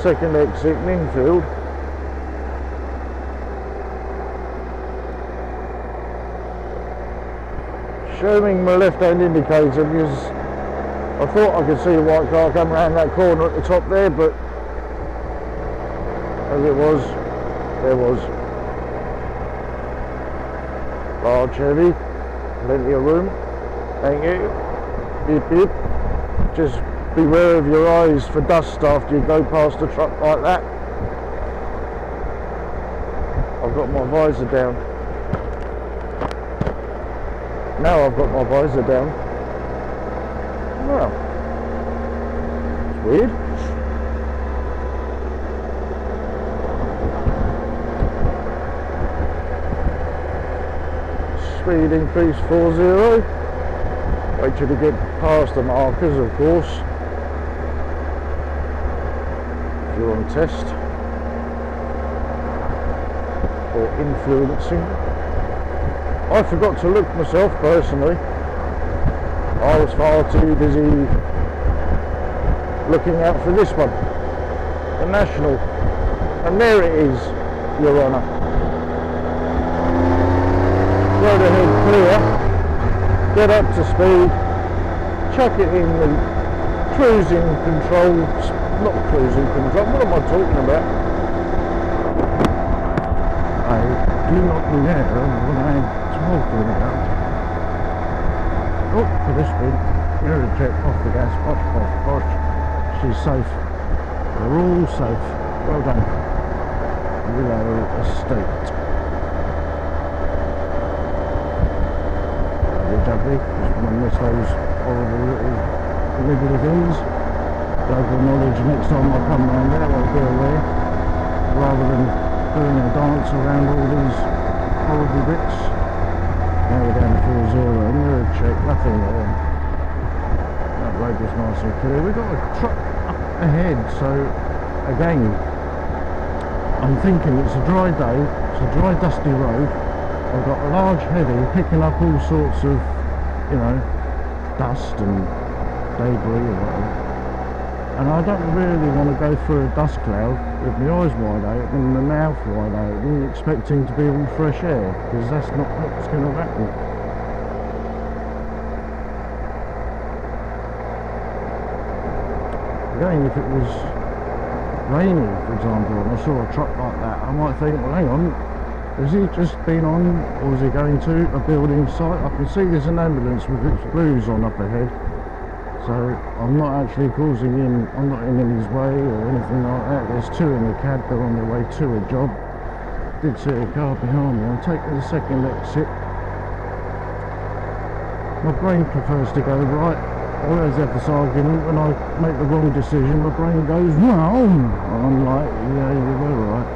Second exit in infield. Showing my left hand indicator because I thought I could see the white car come around that corner at the top there, but as it was, there was. Large, heavy, plenty of room. Thank you. Beep beep. Just beware of your eyes for dust after you go past a truck like that. I've got my visor down. Now I've got my visor down. Well, it's weird. Speed increase 40. Wait till you get past the markers, of course. If you're on test or influencing. I forgot to look myself personally. I was far too busy looking out for this one, the National, and there it is, Your Honour. Road ahead clear, get up to speed, chuck it in the cruising control, not cruising control, what am I talking about? I do not know what I'm talking about. Oh, for this speed, mirror check, off the gas, posh. She's safe. They're all safe. Well done. Willow Estate. Jubbly, just want to miss those horrible little niggly things. Local knowledge, next time I come around there I'll be aware, rather than doing a dance around all these horrible bits. Now we're down to 40, mirror check, nothing there. That road was nice and clear. We've got a truck up ahead, so again, I'm thinking it's a dry day, it's a dry dusty road. I've got a large heavy picking up all sorts of, you know, dust and debris or whatever. And I don't really want to go through a dust cloud with my eyes wide open and my mouth wide open, expecting to be all fresh air, because that's not what's going to happen. Again, if it was raining, for example, and I saw a truck like that, I might think, well, hang on, has he just been on, or is he going to a building site? I can see there's an ambulance with its blues on up ahead, so I'm not actually causing him, I'm not in his way or anything like that. There's two in the cab, they're on their way to a job. Did see a car behind me. I'm taking the second exit. My brain prefers to go right. I always have this argument, when I make the wrong decision, my brain goes wrong. I'm like, yeah, you were right.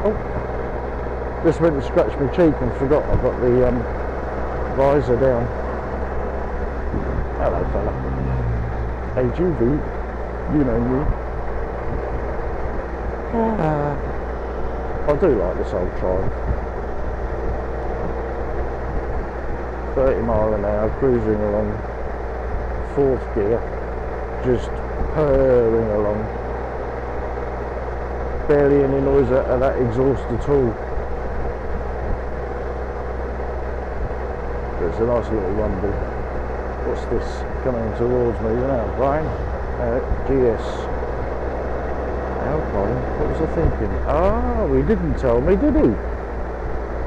Oh. Just went to scratch my cheek and forgot I've got the visor down. Hello fella. HUV, you know me. I do like this old tribe. 30 mile an hour, cruising along, 4th gear, just purring along. Barely any noise out of that exhaust at all. It's a nice little rumble. What's this coming towards me? Is an Alpine? GS. Alpine? What was I thinking? Ah, he didn't tell me, did he?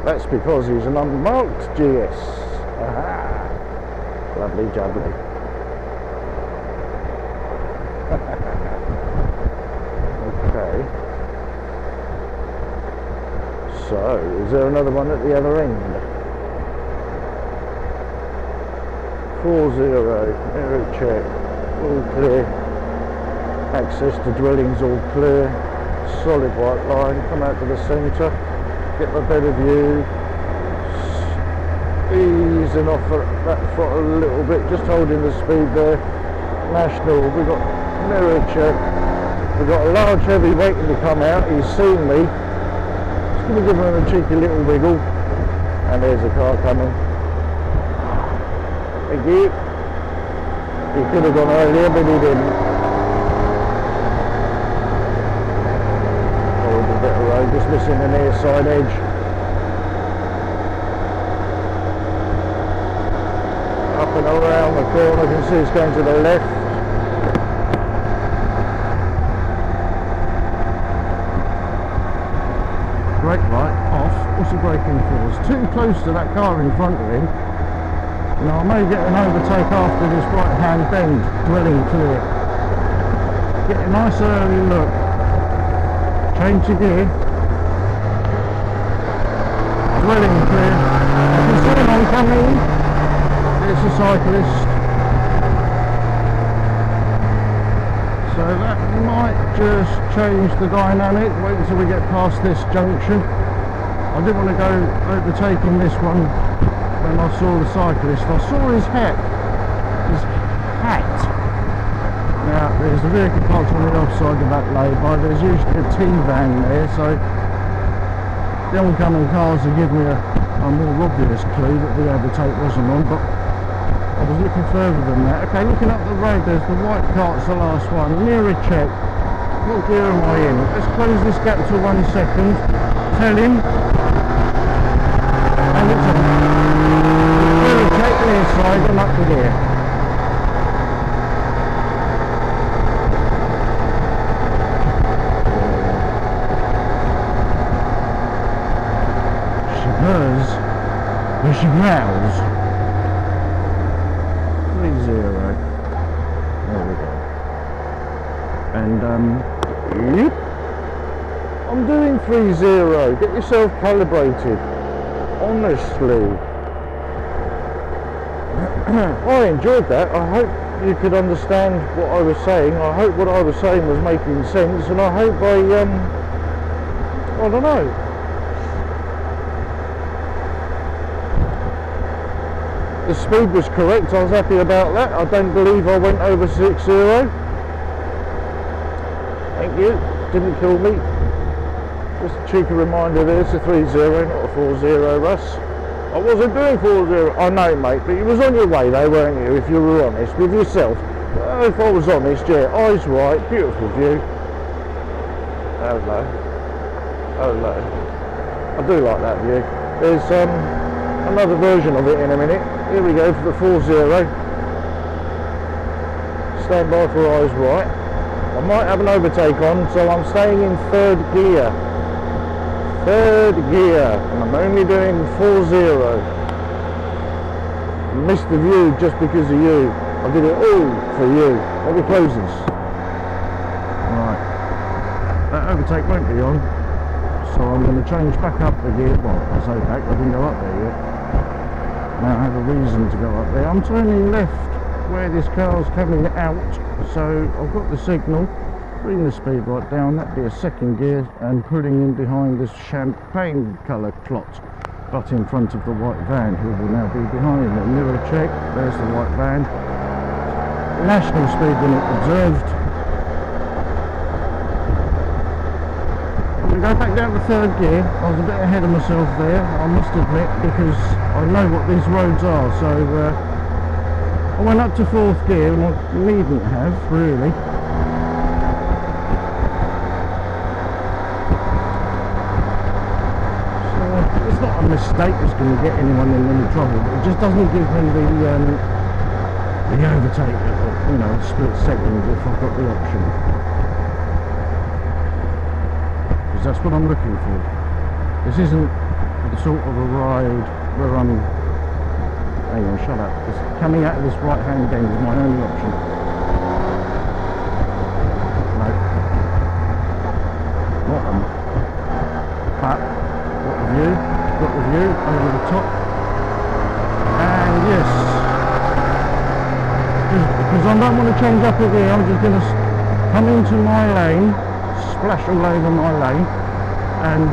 That's because he's an unmarked GS. Aha! Lovely jubbly. Okay. So, is there another one at the other end? 40, mirror check, all clear, access to dwellings all clear, solid white line, come out to the centre, get a better view, easing off that front a little bit, just holding the speed there. National, we've got mirror check, we've got a large heavy waiting to come out, he's seen me, just going to give him a cheeky little wiggle, And there's a car coming. Thank you. He could have gone earlier, but he didn't. Oh, a bit of road, just missing the near side edge. Up and around the corner, you can see it's going to the left. Brake light off. What's he braking for? It's too close to that car in front of him. Now I may get an overtake after this right hand bend, dwelling clear. Get a nice early look. Change the gear. Dwelling clear. I can see him oncoming. It's a cyclist. So that might just change the dynamic. Wait until we get past this junction. I didn't want to go overtaking this one when I saw the cyclist. I saw his hat. Now there's a vehicle parked on the offside of that lay-by. There's usually a T-van there, so the oncoming cars will give me a more obvious clue that the overtake wasn't on, but I was looking further than that. Okay, looking up the road, there's the white car, it's the last one. Mirror check. What gear am I in? Let's close this gap to 1 second. Tell him. And it's a mirror check near side and up the gear. She purrs. And she growls. 3-0. There we go. And yep, I'm doing 3-0. Get yourself calibrated. Honestly, I enjoyed that. I hope you could understand what I was saying. I hope what I was saying was making sense, and I hope I don't know. The speed was correct, I was happy about that. I don't believe I went over 6-0. Thank you, didn't kill me. Just a cheeky reminder there, it's a 3-0, not a 4-0, Russ. I wasn't doing 4-0, I know mate, but you was on your way though, weren't you, if you were honest with yourself. If I was honest, yeah, eyes right, beautiful view. Hello. Hello. I do like that view. There's another version of it in a minute. Here we go for the 4-0. Stand by for eyes right. I might have an overtake on, so I'm staying in third gear. Third gear, and I'm only doing 4-0. Missed the view just because of you. I did it all for you. Let me close this. Right. That overtake won't be on, so I'm going to change back up the gear. Well, I say back, I didn't go up there yet. Now I have a reason to go up there. I'm turning left where this car's coming out, so I've got the signal, bring the speed right down, that'd be a second gear, and pulling in behind this champagne colour clot, but in front of the white van, who will now be behind the mirror check. There's the white van. National speed limit observed. Go back down to third gear. I was a bit ahead of myself there, I must admit, because I know what these roads are, so I went up to fourth gear, and I needn't have, really. So it's not a mistake that's going to get anyone in any trouble, but it just doesn't give me the overtake, you know, split second if I've got the option. That's what I'm looking for. This isn't the sort of a ride where I'm... Hang on, shut up. It's coming out of this right hand bend is my only option. No. Not them. But, got the view, over the top. And yes. Because I don't want to change up it here, I'm just going to come into my lane, splash all over my lane, and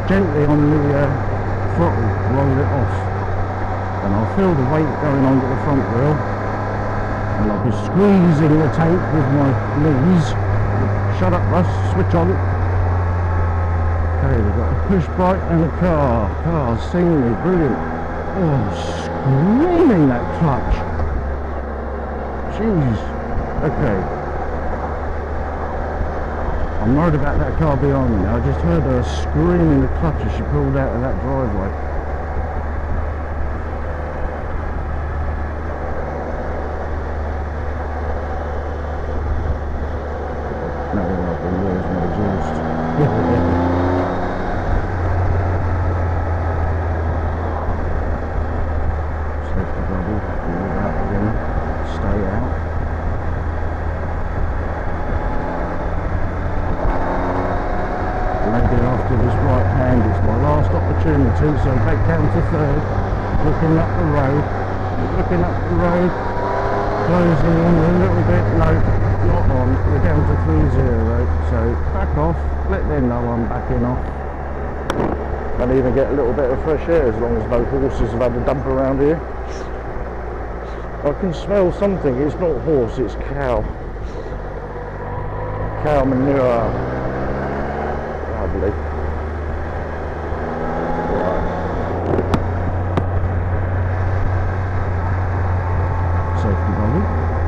gently on the throttle roll it off, and I'll feel the weight going onto the front wheel, and I'll be squeezing the tank with my knees. Shut up Russ, switch on. Okay, we've got a push bike and a car. Car's seen me, brilliant. Oh, screaming that clutch. Jeez. Okay. I'm worried about that car behind me now. I just heard her screaming the clutch as she pulled out of that driveway. No, I've been losing my exhaust. Safety bubble, move out again, stay out. Maybe after this right hand is my last opportunity, so back down to third, looking up the road, closing in a little bit, no, not on, we're down to 3-0, so back off, let them know I'm backing off, and even get a little bit of fresh air as long as no horses have had a dump around here. I can smell something, it's not horse, it's cow manure. Lovely. Right. Safety bubble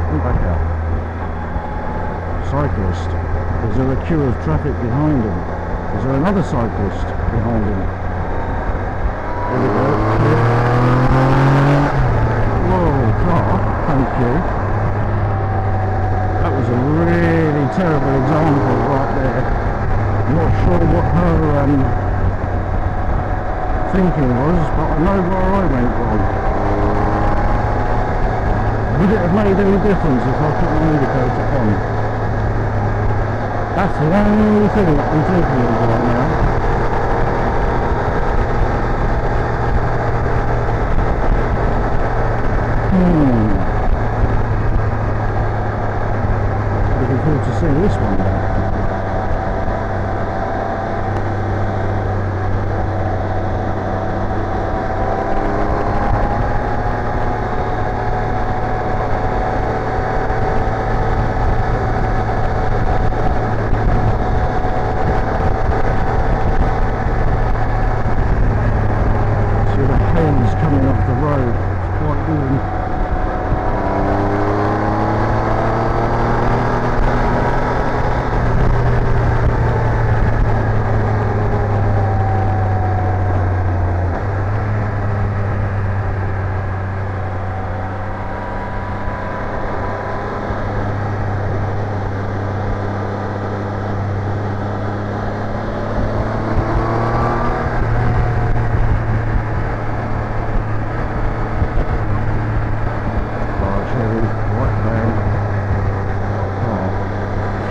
and back out. Cyclist. Is there a queue of traffic behind him? Is there another cyclist behind him? There we go. Whoa, car, thank you. That was a really terrible example right there. Not sure what her thinking was, but I know where I went wrong. Would it have made any difference if I put my indicator on? That's the only thing that I'm thinking of right now. Looking forward to seeing this one now.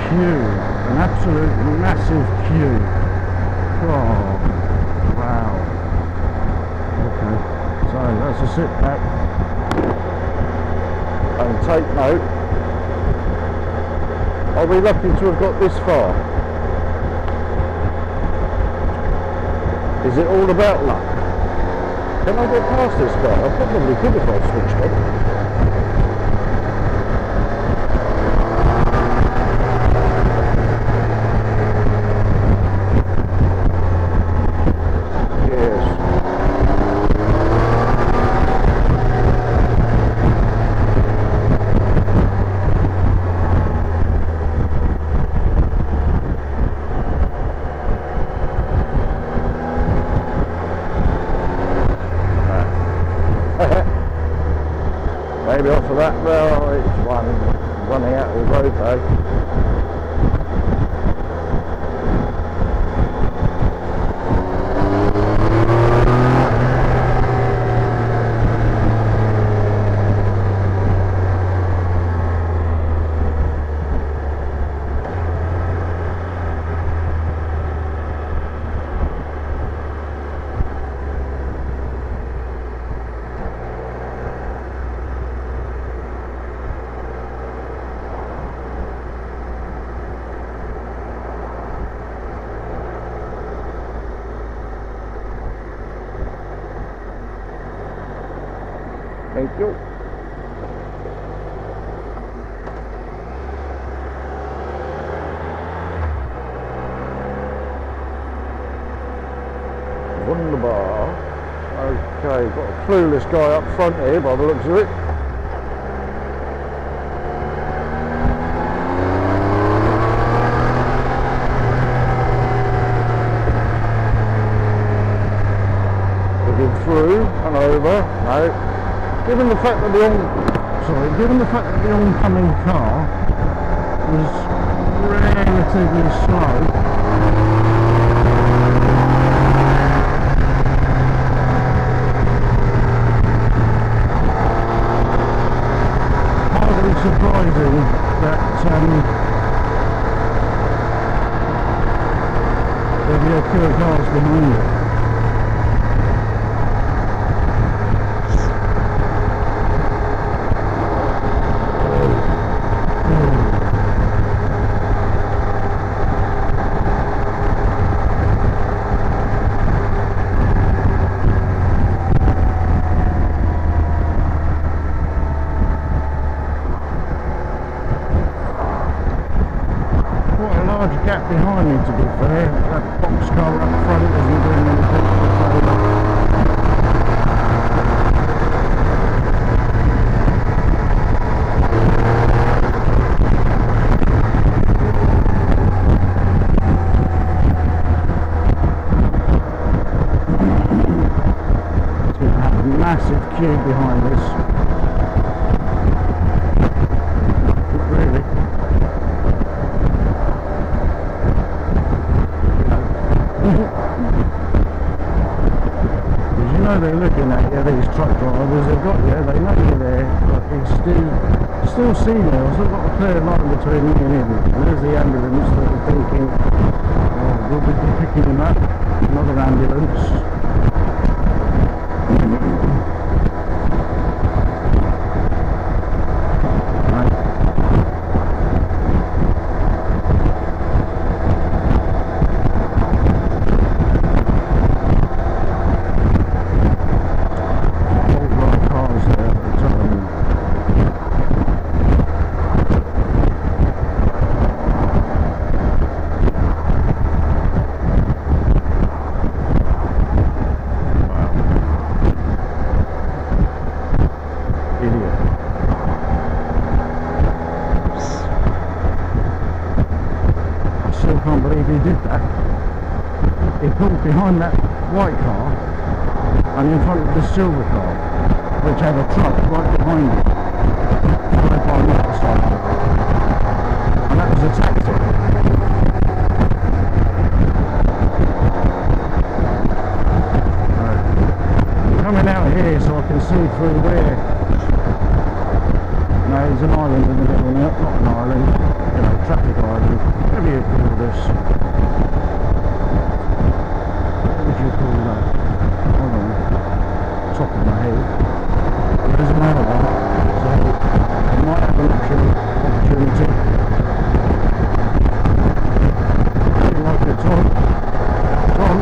An absolute massive queue. Oh, wow. Okay, so let's just sit back and take note. Are we lucky to have got this far? Is it all about luck? Can I get past this guy? I probably could if I switched on. Maybe off of that, well, it's running out of the road though. Thank you. Wunderbar. Okay, got a clueless guy up front here by the looks of it. Looking through and over. No. Given the fact that the oncoming car was relatively slow, surprising that there'll be a queue of cars behind it. Gap behind me, to be fair. That box car up front isn't doing anything to the favour. It's going to have a massive queue behind us. They're looking at you, these truck drivers, they've got you, they know you're there, but it's still signals, they've got a clear line between me and him. And there's the ambulance that are thinking, oh, we'll be picking him up, another ambulance. He did that. He pulled behind that white car and in front of the silver car, which had a truck right behind it, followed by a motorcycle, and that was a taxi. Coming out here so I can see through there. No, there's an island in the middle, not an island, you know, traffic island, whatever you call this. What would you call that? Hold on, top of my head. There's another one, so I might have an opportunity. Looking like it's on. It's on.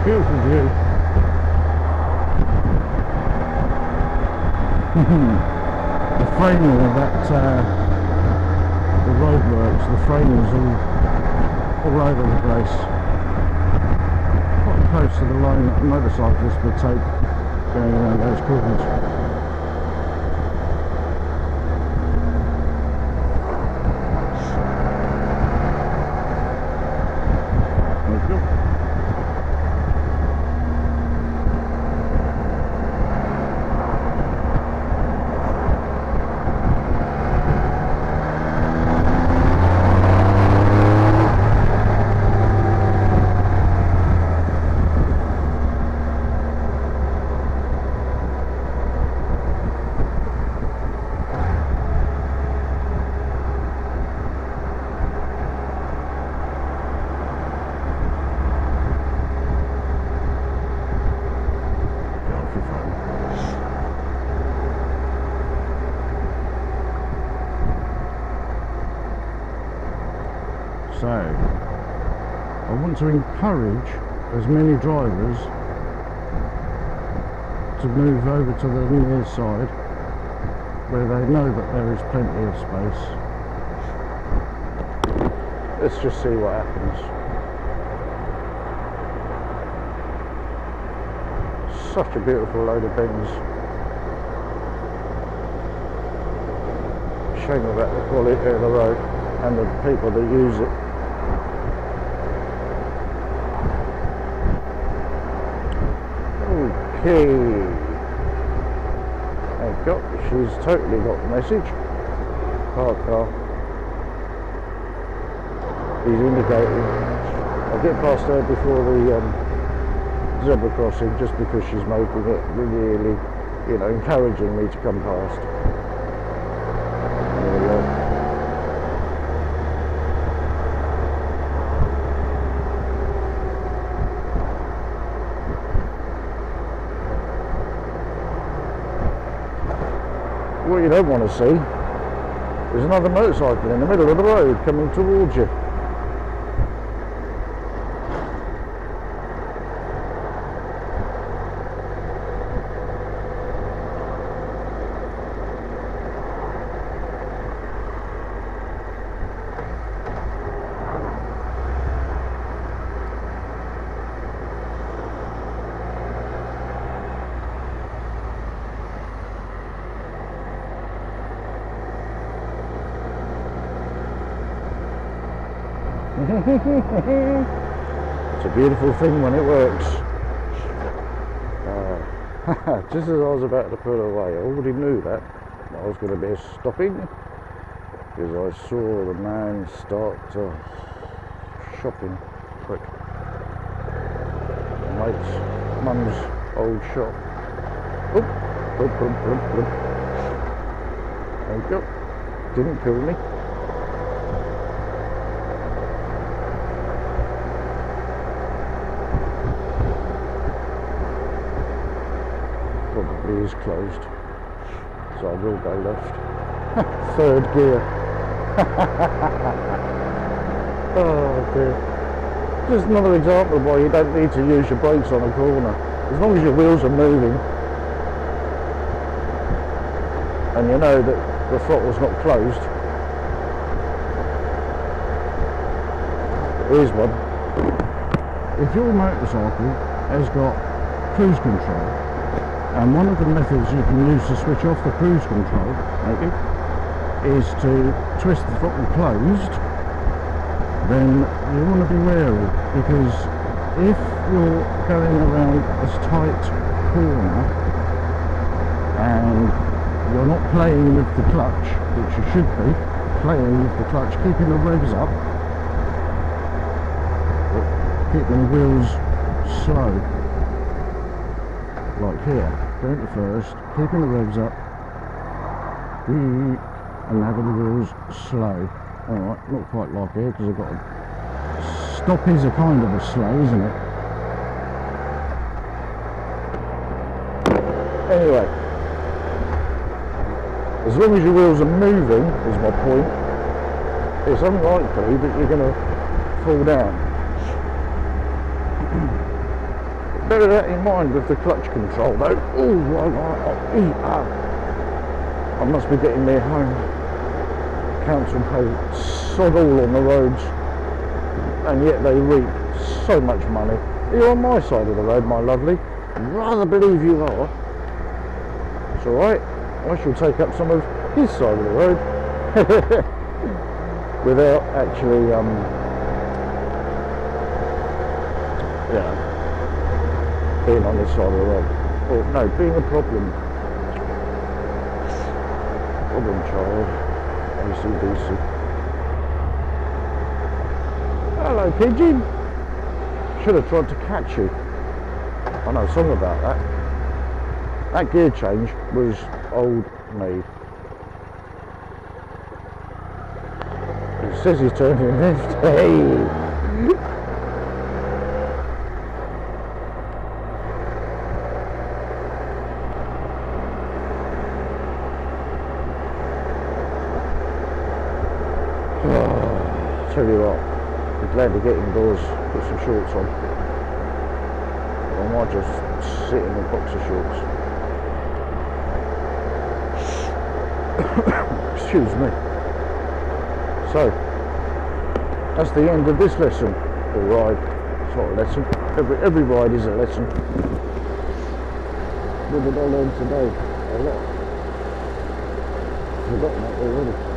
Beautiful view. The framing of that, the roadworks, the framing's all over the place. Quite close to the line that a motorcyclist would take going around those corners. So I want to encourage as many drivers to move over to the near side where they know that there is plenty of space. Let's just see what happens. Such a beautiful load of bins. Shame about the quality of the road and the people that use it. Okay. She's totally got the message. Car. He's indicating. I'll get past her before the zebra crossing just because she's making it really, you know, encouraging me to come past. There we go. What you don't want to see is another motorcycle in the middle of the road coming towards you. It's a beautiful thing when it works. Just as I was about to pull away, I already knew that I was going to be stopping because I saw the man start shopping quick. Mate's mum's old shop. Oop. There you go. Didn't kill me. Probably is closed, so I will go left. Third gear. Oh dear. Just another example of why you don't need to use your brakes on a corner. As long as your wheels are moving and you know that the throttle's not closed. Here's one. If your motorcycle has got cruise control, and one of the methods you can use to switch off the cruise control, okay, is to twist the throttle closed, then you want to be wary, because if you're going around a tight corner and you're not playing with the clutch, which you should be, playing with the clutch, keeping the revs up, keeping the wheels slow, like here, going to first, keeping the revs up, and having the wheels slow. Alright, not quite like here, because I've got a stop is a kind of a slow, isn't it? Anyway, as long as your wheels are moving, is my point, it's unlikely that you're going to fall down. Bear that in mind with the clutch control though. I must be getting near home. Council pay sod all on the roads, and yet they reap so much money. You're on my side of the road, my lovely. Rather believe you are. It's alright. I shall take up some of his side of the road without actually being on this side of the road. Or no, being a problem child. ACDC. Hello pigeon. Should have tried to catch you. I know a song about that. That gear change was old me. It says he's turning left. Hey! Tell you what, glad to get indoors, put some shorts on. Or I might just sit in a boxer shorts. Excuse me. So, that's the end of this lesson, or ride. It's not a lesson. Every ride is a lesson. What did I learn today? A lot. I've forgotten that already.